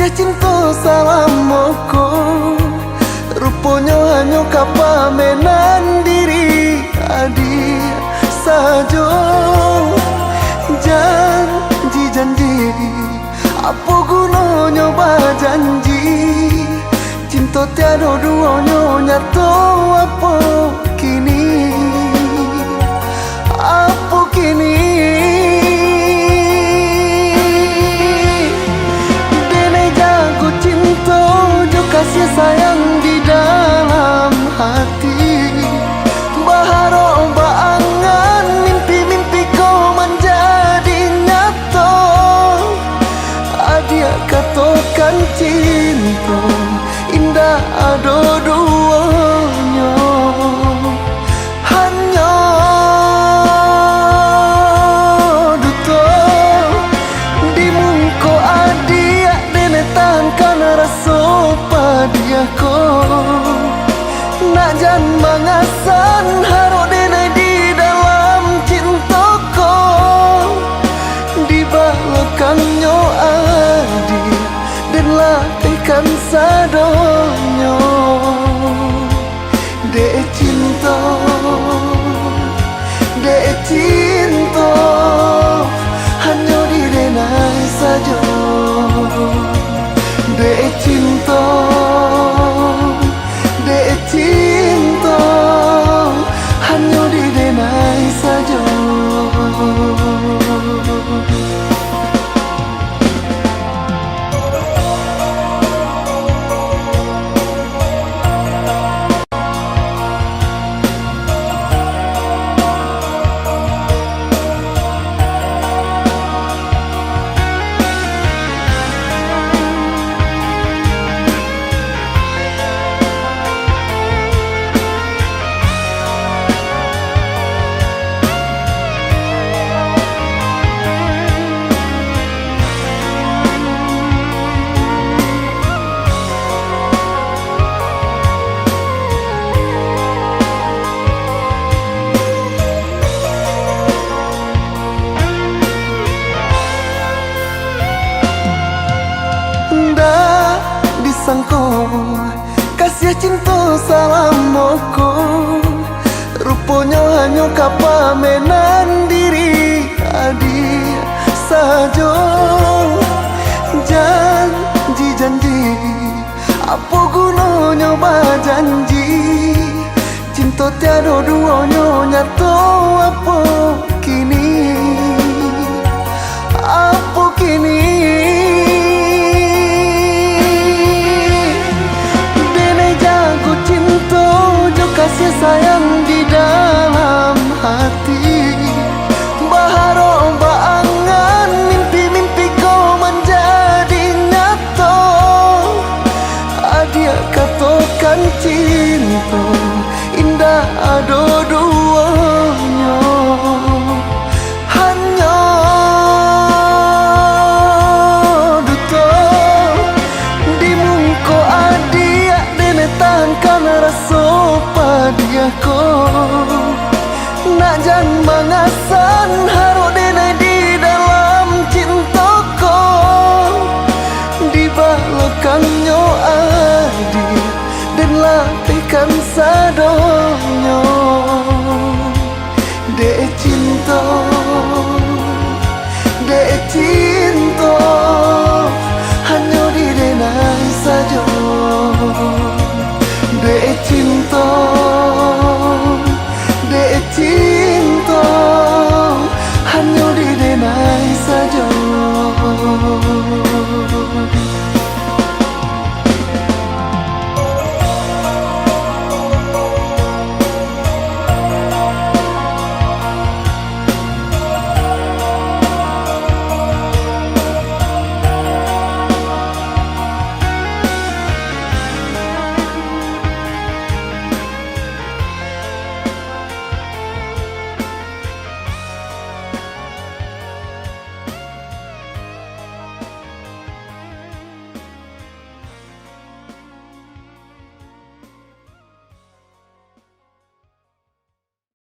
kasih cinta salam moko, rupanya hanya kapamenan diri adi sajo. Janji apa gunanya janji, cinta tiada duanya nyata. Apa kini, apa kini, dene jago cinta jo kasih sayang di dalam hati. Baharo baangan mimpi-mimpi kau menjadi nyata. Adia katakan cinta indah ada duanya, hanya duto di mungko adia dene tangkan rasa padiako. Nak jan mangasan haro dene di dalam cintaku, di belakangnya adi dan latihkan sadonyo. Dek cinta, dek cinta, hanya di denai saja. Dek cinta, dek cinta, hanya di denai saja. Sangko kasih cinta salam moko, rupanya hanya kapamenan diri adi sajo. Janji apa gunanya janji, cinta tiada duanya nyata. Apa kini, apa kini, kasih sayang di dalam hati. Baharo baangan mimpi-mimpi kau menjadi nyata. Adia katakan cinta indah ada duanya, hanya duto di mungko adia dene tangkan rasa padiako. Nak jan mangas